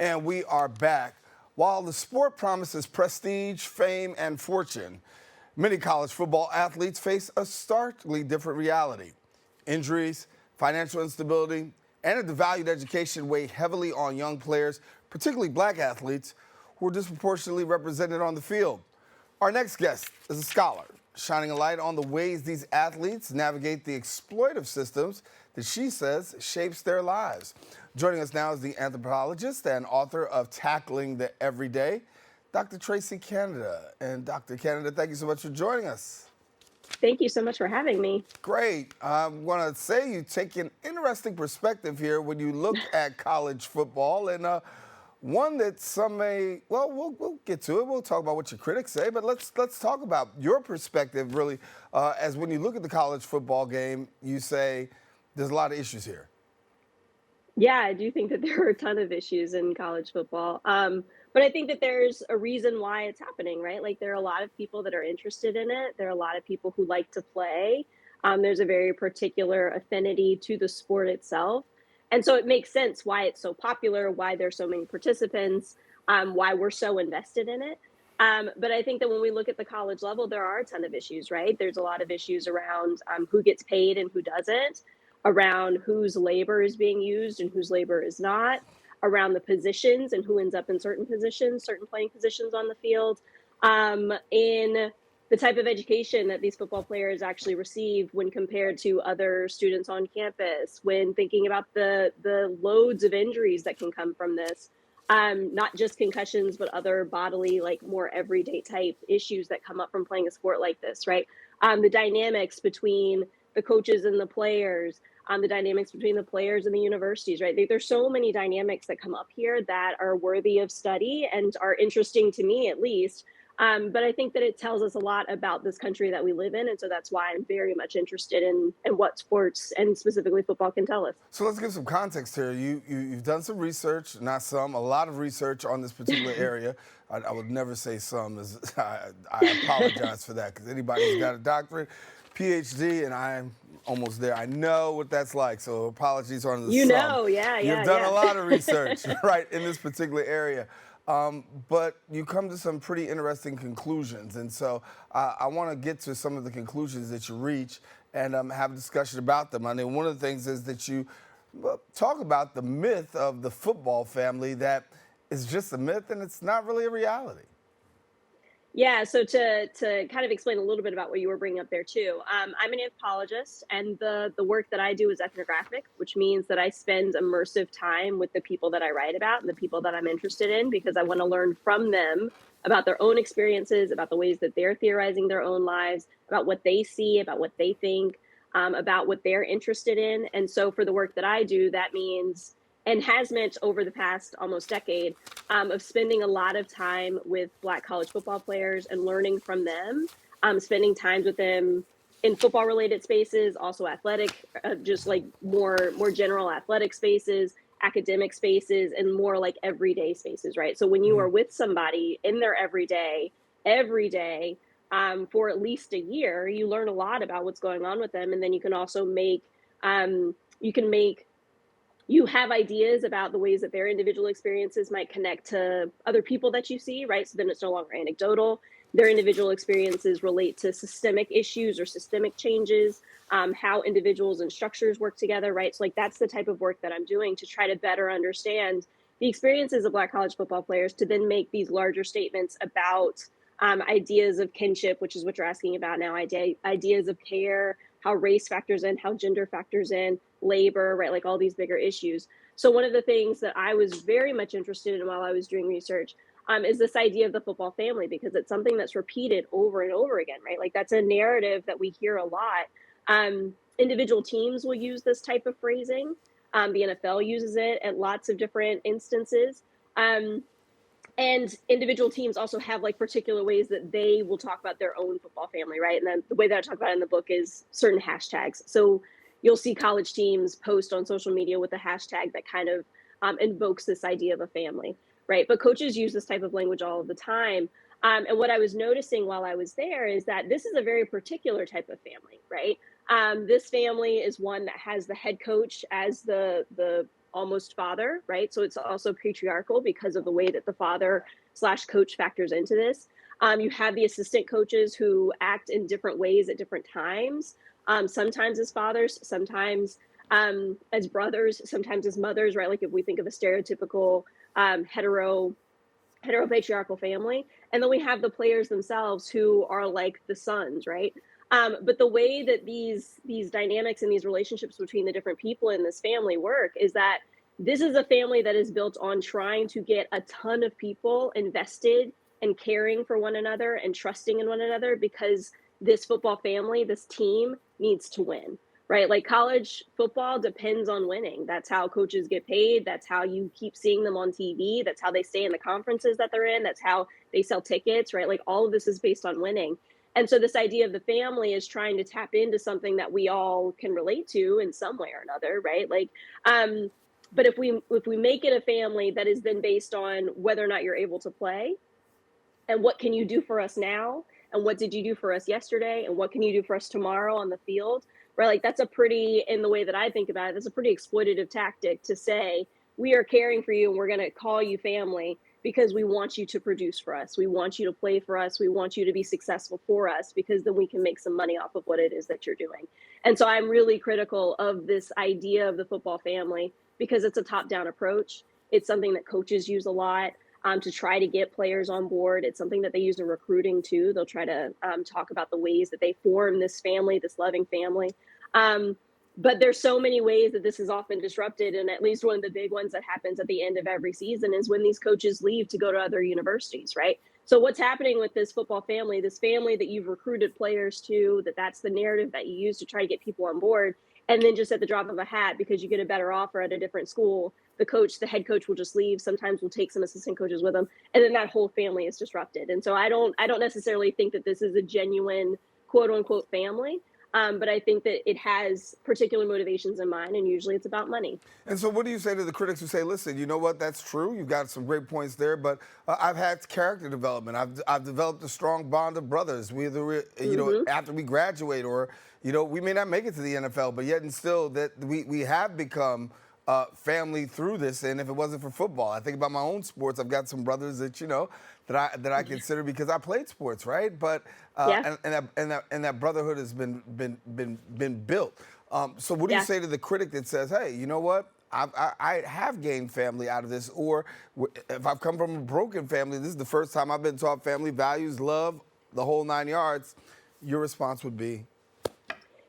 And we are back. While the sport promises prestige, fame, and fortune, many college football athletes face a starkly different reality. Injuries, financial instability, and a devalued education weigh heavily on young players, particularly black athletes, who are disproportionately represented on the field. Our next guest is a scholar, shining a light on the ways these athletes navigate the exploitive systems that she says shapes their lives. Joining us now is the anthropologist and author of Tackling the Everyday, Dr. Tracie Canada. And Dr. Canada, thank you so much for joining us. Thank you so much for having me. Great. I want to say you take an interesting perspective here when you look at college football, and one that some may, well, we'll get to it. We'll talk about what your critics say, but let's talk about your perspective, really, as when you look at the college football game, you say there's a lot of issues here. Yeah, I do think that there are a ton of issues in college football. But I think that there's a reason why it's happening, right? Like there are a lot of people that are interested in it. There are a lot of people who like to play. There's a very particular affinity to the sport itself. And so it makes sense why it's so popular, why there's so many participants, why we're so invested in it. But I think that when we look at the college level, there are a ton of issues, right? There's a lot of issues around who gets paid and who doesn't, around whose labor is being used and whose labor is not, around the positions and who ends up in certain positions, certain playing positions on the field, in the type of education that these football players actually receive when compared to other students on campus, when thinking about the loads of injuries that can come from this, not just concussions, but other bodily, like more everyday type issues that come up from playing a sport like this, right? The dynamics between the coaches and the players, the dynamics between the players and the universities, right? There's so many dynamics that come up here that are worthy of study and are interesting to me, at least. But I think that it tells us a lot about this country that we live in. And so that's why I'm very much interested in what sports and specifically football can tell us. So let's give some context here. You've done some research, not some, a lot of research on this particular area. I would never say some. I apologize for that, because anybody who's got a doctorate, Ph.D., and I'm almost there. I know what that's like, so apologies on the You some. know, yeah, You've done yeah. a lot of research, right, in this particular area. But you come to some pretty interesting conclusions. And so I want to get to some of the conclusions that you reach and have a discussion about them. I mean, one of the things is that you talk about the myth of the football family that is just a myth and it's not really a reality. Yeah, so to kind of explain a little bit about what you were bringing up there too, I'm an anthropologist, and the work that I do is ethnographic, which means that I spend immersive time with the people that I write about and the people that I'm interested in, because I want to learn from them about their own experiences, about the ways that they're theorizing their own lives, about what they see, about what they think, about what they're interested in. And so for the work that I do, that means, and has meant over the past almost decade, of spending a lot of time with Black college football players and learning from them, spending times with them in football related spaces, also athletic, just like more general athletic spaces, academic spaces, and more like everyday spaces, right? So when you are with somebody in their every day, for at least a year, you learn a lot about what's going on with them. And then you can also you have ideas about the ways that their individual experiences might connect to other people that you see, right? So then it's no longer anecdotal. Their individual experiences relate to systemic issues or systemic changes, how individuals and structures work together, right? So like that's the type of work that I'm doing to try to better understand the experiences of Black college football players, to then make these larger statements about ideas of kinship, which is what you're asking about now, ideas of care, how race factors in, how gender factors in, labor, right? Like all these bigger issues. So one of the things that I was very much interested in while I was doing research is this idea of the football family, because it's something that's repeated over and over again, right? Like that's a narrative that we hear a lot. Individual teams will use this type of phrasing. The NFL uses it at lots of different instances. And individual teams also have like particular ways that they will talk about their own football family, right? And then the way that I talk about it in the book is certain hashtags. So you'll see college teams post on social media with a hashtag that kind of invokes this idea of a family, right? But coaches use this type of language all of the time. And what I was noticing while I was there is that this is a very particular type of family, right? This family is one that has the head coach as the almost father, right? So it's also patriarchal because of the way that the father slash coach factors into this. You have the assistant coaches who act in different ways at different times, sometimes as fathers, sometimes as brothers, sometimes as mothers, right? Like if we think of a stereotypical heteropatriarchal family. And then we have the players themselves who are like the sons, right? But the way that these dynamics and these relationships between the different people in this family work is that this is a family that is built on trying to get a ton of people invested and caring for one another and trusting in one another, because this football family, this team, needs to win, right? Like college football depends on winning. That's how coaches get paid. That's how you keep seeing them on TV. That's how they stay in the conferences that they're in. That's how they sell tickets, right? Like all of this is based on winning. And so this idea of the family is trying to tap into something that we all can relate to in some way or another, right? Like, but if we make it a family that is then based on whether or not you're able to play, and what can you do for us now, and what did you do for us yesterday, and what can you do for us tomorrow on the field, right? Like that's a pretty, in the way that I think about it, that's a pretty exploitative tactic to say, we are caring for you and we're going to call you family because we want you to produce for us. We want you to play for us. We want you to be successful for us, because then we can make some money off of what it is that you're doing. And so I'm really critical of this idea of the football family because it's a top-down approach. It's something that coaches use a lot to try to get players on board. It's something that they use in recruiting too. They'll try to talk about the ways that they form this family, this loving family. But there's so many ways that this is often disrupted. And at least one of the big ones that happens at the end of every season is when these coaches leave to go to other universities, right? So what's happening with this football family, this family that you've recruited players to, that's the narrative that you use to try to get people on board. And then just at the drop of a hat, because you get a better offer at a different school, the head coach will just leave. Sometimes we'll take some assistant coaches with them. And then that whole family is disrupted. And so I don't necessarily think that this is a genuine quote unquote family. But I think that it has particular motivations in mind, and usually it's about money. And so, what do you say to the critics who say, "Listen, you know what? That's true. You've got some great points there, but I've had character development. I've developed a strong bond of brothers. After we graduate, or we may not make it to the NFL, but yet and still that we have become." Family through this, and if it wasn't for football, I think about my own sports. I've got some brothers that that I consider because I played sports, right? But Yeah. and that brotherhood has been built. So what do you say to the critic that says, "Hey, you know what? I have gained family out of this," or if I've come from a broken family, this is the first time I've been taught family values, love, the whole 9 yards. Your response would be.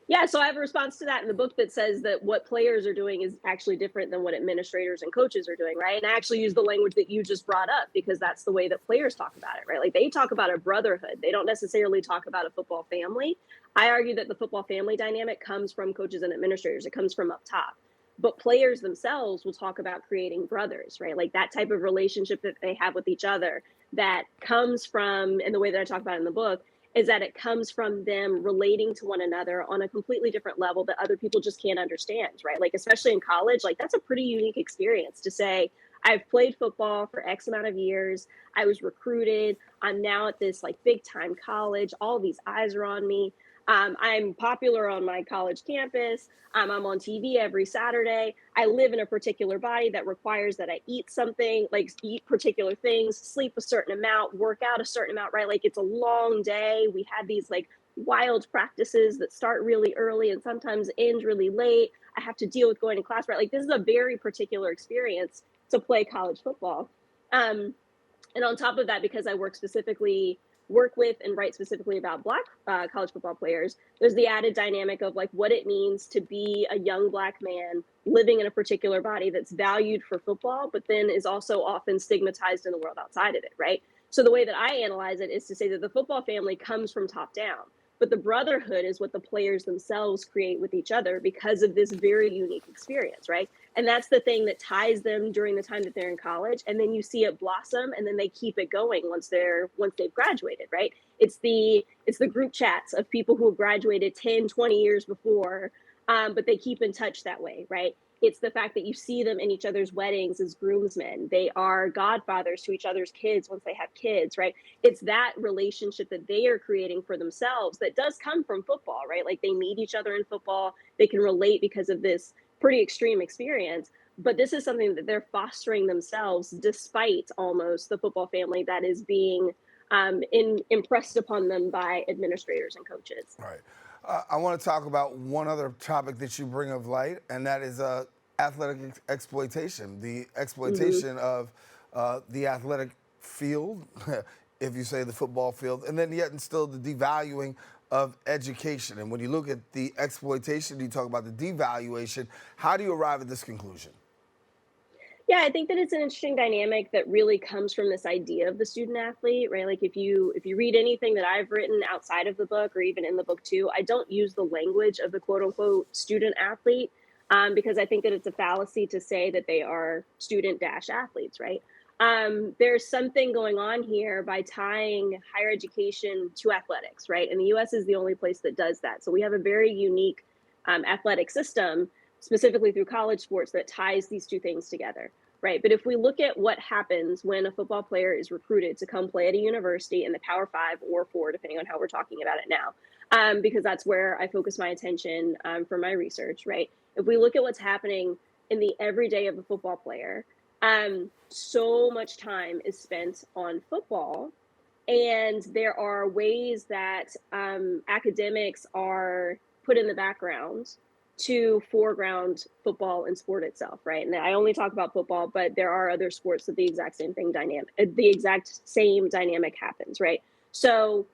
Yeah, so I have a response to that in the book that says that what players are doing is actually different than what administrators and coaches are doing, right? And I actually use the language that you just brought up because that's the way that players talk about it, right? Like they talk about a brotherhood. They don't necessarily talk about a football family. I argue that the football family dynamic comes from coaches and administrators. It comes from up top. But players themselves will talk about creating brothers, right? Like that type of relationship that they have with each other that comes from, and the way that I talk about it in the book, is that it comes from them relating to one another on a completely different level that other people just can't understand, right? Like, especially in college, like that's a pretty unique experience to say, I've played football for X amount of years. I was recruited. I'm now at this like big time college. All these eyes are on me. I'm popular on my college campus. I'm on TV every Saturday. I live in a particular body that requires that I eat something, like eat particular things, sleep a certain amount, work out a certain amount, right? Like it's a long day. We have these like wild practices that start really early and sometimes end really late. I have to deal with going to class, right? Like this is a very particular experience to play college football. And on top of that, because I work with and write specifically about Black college football players, there's the added dynamic of like what it means to be a young Black man living in a particular body that's valued for football, but then is also often stigmatized in the world outside of it, right? So the way that I analyze it is to say that the football family comes from top down, but the brotherhood is what the players themselves create with each other because of this very unique experience, right? And that's the thing that ties them during the time that they're in college, and then you see it blossom, and then they keep it going once they've graduated, right? It's the group chats of people who have graduated 10, 20 years before, but they keep in touch that way, right? It's the fact that you see them in each other's weddings as groomsmen. They are godfathers to each other's kids once they have kids, right? It's that relationship that they are creating for themselves that does come from football, right? Like they meet each other in football. They can relate because of this pretty extreme experience. But this is something that they're fostering themselves despite almost the football family that is being impressed upon them by administrators and coaches. Right. I want to talk about one other topic that you bring of light, and that is athletic exploitation, the Hmm. exploitation of the athletic field, if you say the football field, and then yet and still the devaluing of education. And when you look at the exploitation, you talk about the devaluation. How do you arrive at this conclusion? Yeah, I think that it's an interesting dynamic that really comes from this idea of the student athlete, right? Like if you read anything that I've written outside of the book or even in the book too, I don't use the language of the quote unquote student athlete because I think that it's a fallacy to say that they are student dash athletes, right? There's something going on here by tying higher education to athletics, right? And the U.S. is the only place that does that. So we have a very unique athletic system specifically through college sports that ties these two things together, right? But if we look at what happens when a football player is recruited to come play at a university in the Power Five or Four, depending on how we're talking about it now, because that's where I focus my attention for my research, right? If we look at what's happening in the everyday of the football player, so much time is spent on football, and there are ways that academics are put in the background to foreground football and sport itself, right? And I only talk about football, but there are other sports that the exact same dynamic happens, right? So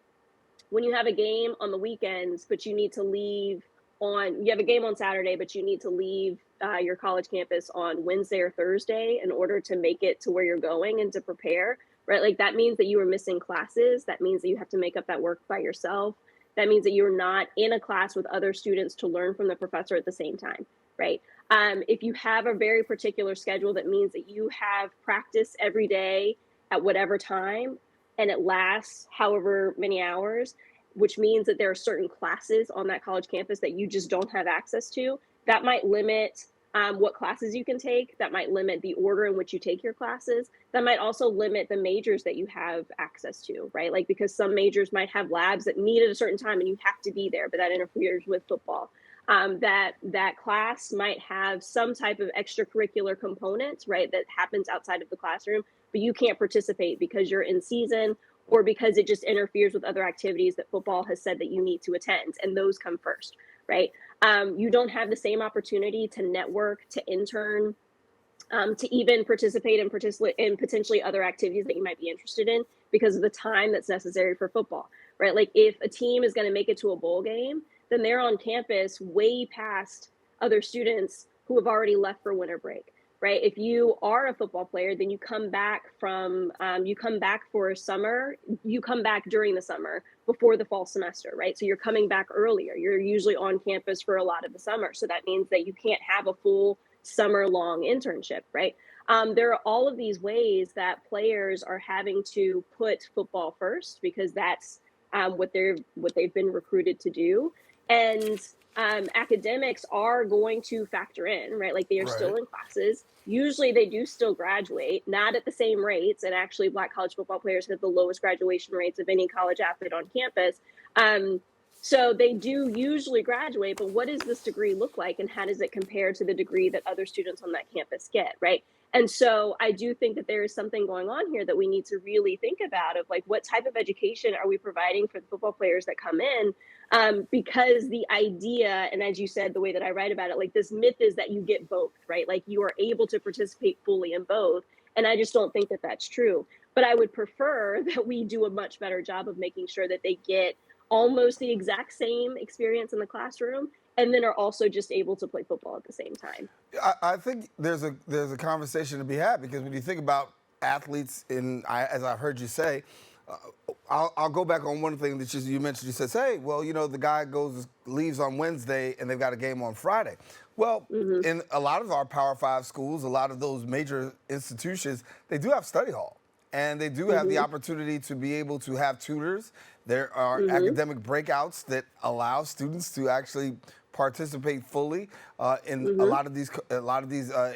when you have a game on the weekends, but you have a game on Saturday, but you need to leave your college campus on Wednesday or Thursday in order to make it to where you're going and to prepare, right? Like that means that you are missing classes. That means that you have to make up that work by yourself. That means that you're not in a class with other students to learn from the professor at the same time, right? If you have a very particular schedule, that means that you have practice every day at whatever time and it lasts however many hours, which means that there are certain classes on that college campus that you just don't have access to. That might limit what classes you can take. That might limit the order in which you take your classes. That might also limit the majors that you have access to, right? Like because some majors might have labs that meet at a certain time and you have to be there, but that interferes with football. That class might have some type of extracurricular component, right, that happens outside of the classroom, but you can't participate because you're in season or because it just interferes with other activities that football has said that you need to attend, and those come first, right? You don't have the same opportunity to network, to intern, to even participate in potentially other activities that you might be interested in because of the time that's necessary for football, right? Like if a team is going to make it to a bowl game, then they're on campus way past other students who have already left for winter break, right? If you are a football player, then you come back for summer, you come back during the summer before the fall semester, right? So you're coming back earlier. You're usually on campus for a lot of the summer. So that means that you can't have a full summer long internship, right? There are all of these ways that players are having to put football first because that's what they've been recruited to do, and academics are going to factor in, right? Like they are Right. still in classes. Usually they do still graduate, not at the same rates. And actually, Black college football players have the lowest graduation rates of any college athlete on campus. Um, so they do usually graduate, but what does this degree look like and how does it compare to the degree that other students on that campus get, right? And so I do think that there is something going on here that we need to really think about of like what type of education are we providing for the football players that come in, because the idea, and as you said, the way that I write about it, like this myth is that you get both, right? Like you are able to participate fully in both. And I just don't think that that's true. But I would prefer that we do a much better job of making sure that they get almost the exact same experience in the classroom and then are also just able to play football at the same time. I think there's a conversation to be had because when you think about athletes, as I heard you say, uh, I'll go back on one thing that you mentioned. You said, "Hey, well, the guy leaves on Wednesday and they've got a game on Friday." Well, Hmm. in a lot of our Power Five schools, a lot of those major institutions, they do have study hall. And they do have the Hmm. opportunity to be able to have tutors. There are Hmm. academic breakouts that allow students to actually participate fully in Hmm. a lot of these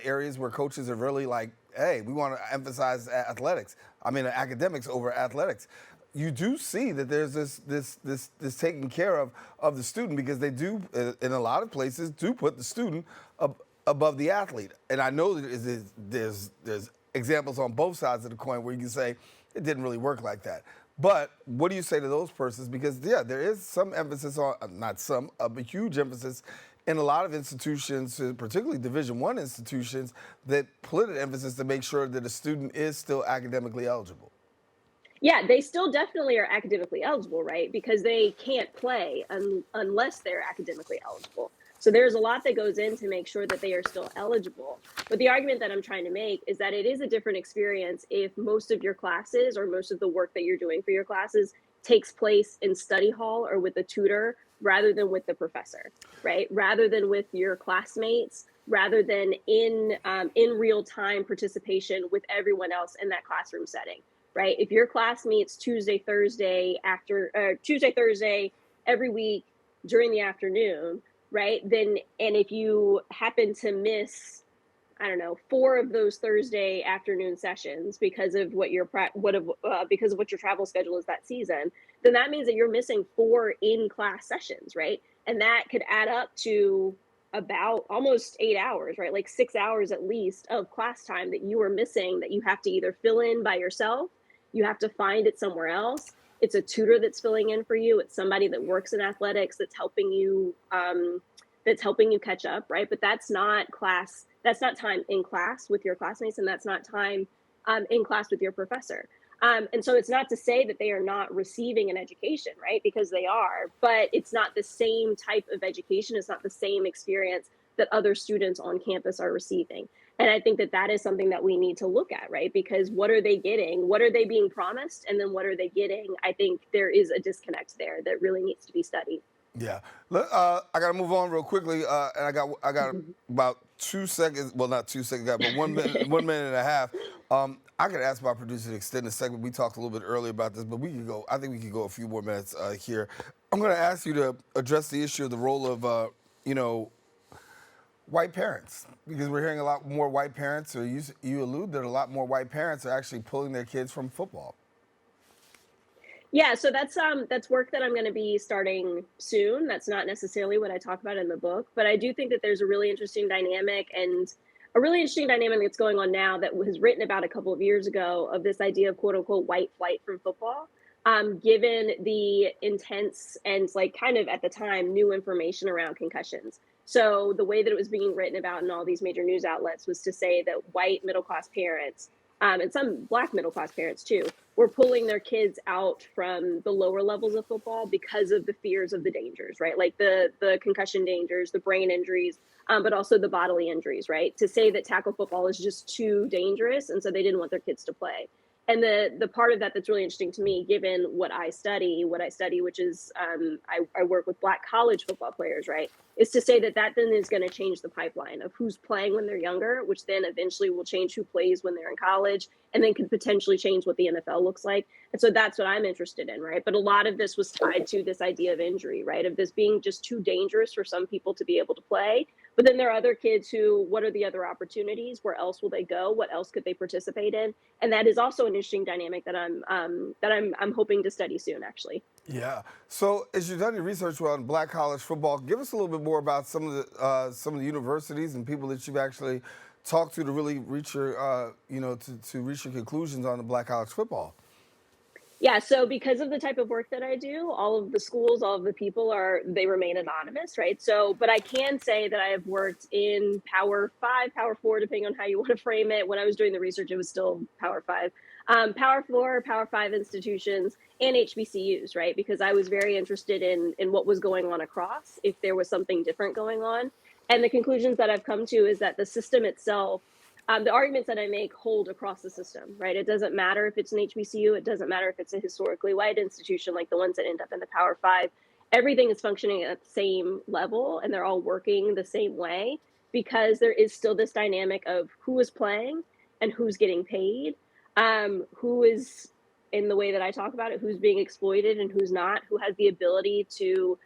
areas where coaches are really like, hey, we want to emphasize athletics. I mean, academics over athletics. You do see that there's this taking care of the student because they do in a lot of places do put the student above the athlete. And I know that there's examples on both sides of the coin where you can say it didn't really work like that. But what do you say to those persons? Because yeah, there is some emphasis on, not some, a huge emphasis in a lot of institutions, particularly Division I institutions, that put an emphasis to make sure that a student is still academically eligible. Yeah, they still definitely are academically eligible, right? Because they can't play unless they're academically eligible. So there's a lot that goes in to make sure that they are still eligible. But the argument that I'm trying to make is that it is a different experience if most of your classes or most of the work that you're doing for your classes takes place in study hall or with a tutor rather than with the professor, right? Rather than with your classmates, rather than in real time participation with everyone else in that classroom setting, right? If your class meets Tuesday, Thursday every week during the afternoon, right? Then, and if you happen to miss, I don't know, 4 of those Thursday afternoon sessions because of what your because of what your travel schedule is that season, then that means that you're missing 4 in-class sessions, right? And that could add up to about almost 8 hours, right? Like 6 hours at least of class time that you are missing that you have to either fill in by yourself, you have to find it somewhere else. It's a tutor that's filling in for you. It's somebody that works in athletics that's helping you catch up, right? But that's not class. That's not time in class with your classmates, and that's not time in class with your professor. And so it's not to say that they are not receiving an education, right? Because they are, but it's not the same type of education. It's not the same experience that other students on campus are receiving. And I think that that is something that we need to look at, right? Because what are they getting? What are they being promised? And then what are they getting? I think there is a disconnect there that really needs to be studied. Yeah, I got to move on real quickly, and I got about 2 seconds. Well, not 2 seconds, but 1 minute, 1 minute and a half. I could ask my producer to extend the segment. We talked a little bit earlier about this, but we could go. I think we could go a few more minutes here. I'm going to ask you to address the issue of the role of, white parents, because we're hearing a lot more white parents, or you allude that a lot more white parents are actually pulling their kids from football. Yeah, so that's work that I'm going to be starting soon. That's not necessarily what I talk about in the book, but I do think that there's a really interesting dynamic that's going on now that was written about a couple of years ago of this idea of quote unquote white flight from football. Given the intense and like kind of at the time new information around concussions. So the way that it was being written about in all these major news outlets was to say that white middle class parents and some black middle class parents too were pulling their kids out from the lower levels of football because of the fears of the dangers, right? Like the concussion dangers, the brain injuries, but also the bodily injuries, right? To say that tackle football is just too dangerous, and so they didn't want their kids to play. And the part of that that's really interesting to me, given what I study, which is I work with black college football players, right, is to say that then is going to change the pipeline of who's playing when they're younger, which then eventually will change who plays when they're in college, and then could potentially change what the NFL looks like. And so that's what I'm interested in, right? But a lot of this was tied to this idea of injury, right? Of this being just too dangerous for some people to be able to play. But then there are other kids who, what are the other opportunities? Where else will they go? What else could they participate in? And that is also an interesting dynamic that I'm hoping to study soon, actually. Yeah. So, as you've done your research on black college football, give us a little bit more about some of the universities and people that you've actually talked to really reach your, to reach your conclusions on the black college football. Yeah, so because of the type of work that I do, all of the schools, all of the people they remain anonymous, right? So, but I can say that I have worked in Power 5, Power 4, depending on how you want to frame it. When I was doing the research, it was still Power 5. Power 4, Power 5 institutions, and HBCUs, right? Because I was very interested in what was going on across, if there was something different going on. And the conclusions that I've come to is that the system itself, the arguments that I make hold across the system, right? It doesn't matter if it's an HBCU. It doesn't matter if it's a historically white institution like the ones that end up in the Power 5. Everything is functioning at the same level, and they're all working the same way because there is still this dynamic of who is playing and who's getting paid, who is, in the way that I talk about it, who's being exploited and who's not, who has the ability to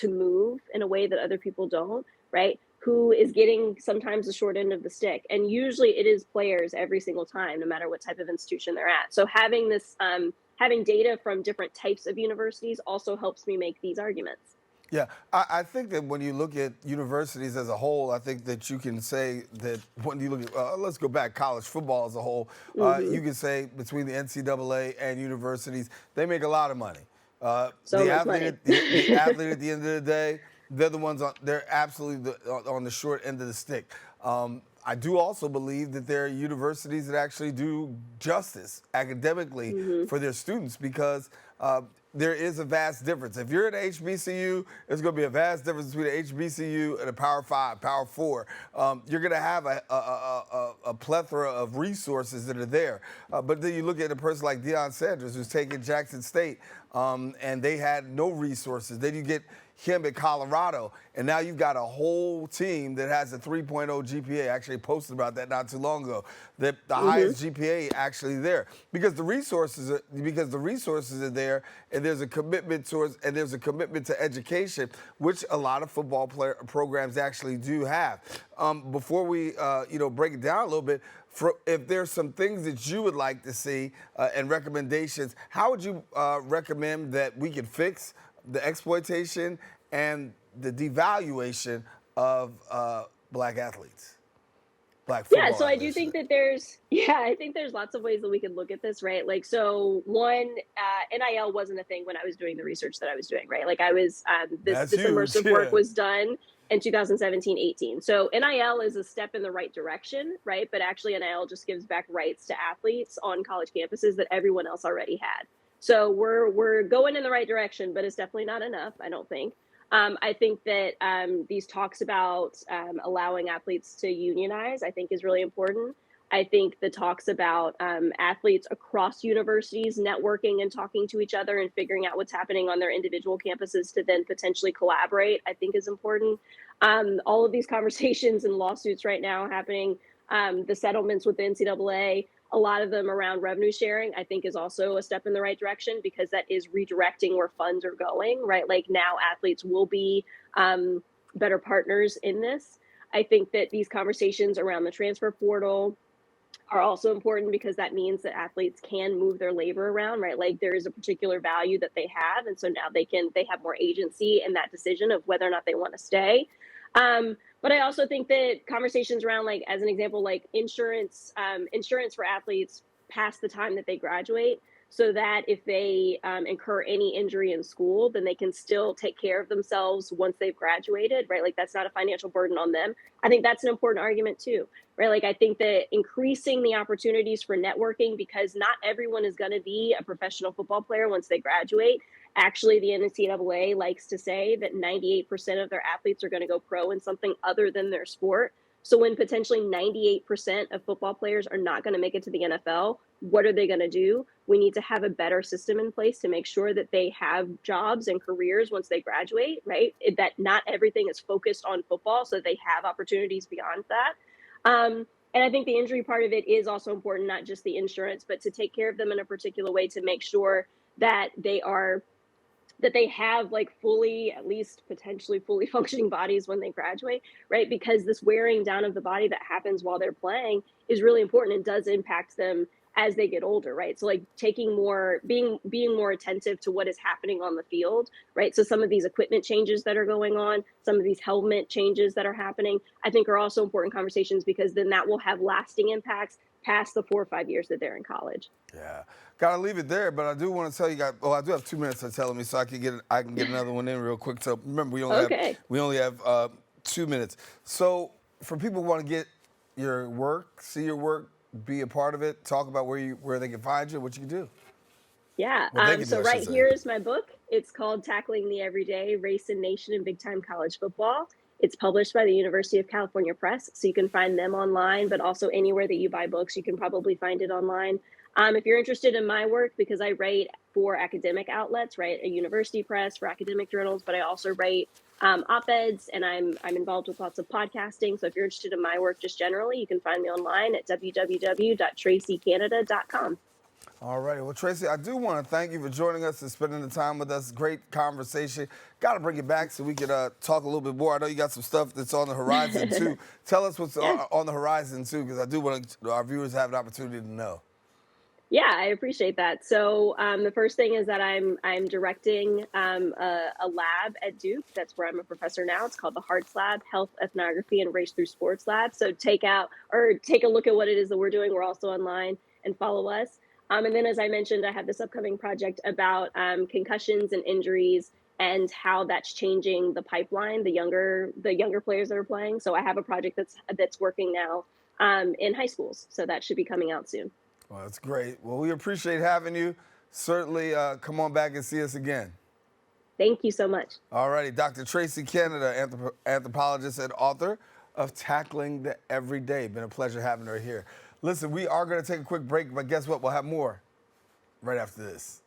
move in a way that other people don't, right? Who is getting sometimes the short end of the stick. And usually it is players every single time, no matter what type of institution they're at. So having this, having data from different types of universities also helps me make these arguments. Yeah, I think that when you look at universities as a whole, I think that you can say that when you look at, let's go back, college football as a whole, Hmm. you can say between the NCAA and universities, they make a lot of money. So much money. The athlete at the end of the day, they're the ones they're absolutely on the short end of the stick. I do also believe that there are universities that actually do justice academically Hmm. for their students because there is a vast difference. If you're at HBCU, there's going to be a vast difference between an HBCU and a Power 5, Power 4. You're going to have a plethora of resources that are there. But then you look at a person like Deion Sanders, who's taken Jackson State, and they had no resources. Then you get him at Colorado, and now you've got a whole team that has a 3.0 GPA. I actually posted about that not too long ago. That the Hmm. highest GPA actually there because the resources are there, and there's a commitment to education, which a lot of football programs actually do have. Before we break it down a little bit. If there's some things that you would like to see and recommendations, how would you recommend that we can fix the exploitation and the devaluation of black athletes, black Yeah, football so I do athletes? think that I think there's lots of ways that we could look at this, right? Like, so one, NIL wasn't a thing when I was doing the research that I was doing, right? Like, I was, That's this huge, immersive work yeah. was done in 2017-18. So NIL is a step in the right direction, right? But actually, NIL just gives back rights to athletes on college campuses that everyone else already had. So we're going in the right direction, but it's definitely not enough, I don't think. I think that these talks about allowing athletes to unionize, I think, is really important. I think the talks about athletes across universities networking and talking to each other and figuring out what's happening on their individual campuses to then potentially collaborate, I think, is important. All of these conversations and lawsuits right now happening, the settlements with the NCAA, a lot of them around revenue sharing, I think is also a step in the right direction because that is redirecting where funds are going, right? Like now athletes will be better partners in this. I think that these conversations around the transfer portal are also important because that means that athletes can move their labor around, right? Like there is a particular value that they have. And so now they have more agency in that decision of whether or not they want to stay. But I also think that conversations around, like, as an example, like insurance for athletes past the time that they graduate, so that if they incur any injury in school, then they can still take care of themselves once they've graduated, right? Like that's not a financial burden on them. I think that's an important argument too, right? Like I think that increasing the opportunities for networking, because not everyone is going to be a professional football player once they graduate. Actually, the NCAA likes to say that 98% of their athletes are going to go pro in something other than their sport. So when potentially 98% of football players are not going to make it to the NFL, what are they going to do? We need to have a better system in place to make sure that they have jobs and careers once they graduate, right? That not everything is focused on football, so they have opportunities beyond that. And I think the injury part of it is also important, not just the insurance, but to take care of them in a particular way to make sure that they have like fully, at least potentially fully functioning bodies when they graduate, right? Because this wearing down of the body that happens while they're playing is really important and does impact them as they get older, right? So like being more attentive to what is happening on the field, right? So some of these equipment changes that are going on, some of these helmet changes that are happening, I think are also important conversations because then that will have lasting impacts past the 4 or 5 years that they're in college. Yeah, gotta leave it there. But I do want to tell you guys. Oh, I do have 2 minutes. They're telling me, so I can get another one in real quick. So remember, Okay. we only have 2 minutes. So for people who want to get your work, see your work, be a part of it, talk about where they can find you, what you can do, Yeah. what they can do, So I should right say. here is my book. It's called Tackling the Everyday: Race and Nation in Big Time College Football. It's published by the University of California Press, so you can find them online, but also anywhere that you buy books, you can probably find it online. If you're interested in my work, because I write for academic outlets, right, a university press for academic journals, but I also write op-eds, and I'm involved with lots of podcasting. So if you're interested in my work just generally, you can find me online at www.traciecanada.com. All right. Well, Tracie, I do want to thank you for joining us and spending the time with us. Great conversation. Got to bring it back so we can talk a little bit more. I know you got some stuff that's on the horizon, too. Tell us what's Yeah. on the horizon, too, because I do want our viewers to have an opportunity to know. Yeah, I appreciate that. So the first thing is that I'm directing a lab at Duke. That's where I'm a professor now. It's called the Hearts Lab, Health, Ethnography, and Race Through Sports Lab. So take a look at what it is that we're doing. We're also online and follow us. And then, as I mentioned, I have this upcoming project about concussions and injuries and how that's changing the pipeline, the younger players that are playing. So I have a project that's working now in high schools. So that should be coming out soon. Well, that's great. Well, we appreciate having you. Certainly come on back and see us again. Thank you so much. All righty, Dr. Tracie Canada, anthropologist and author of Tackling the Everyday. Been a pleasure having her here. Listen, we are going to take a quick break, but guess what? We'll have more right after this.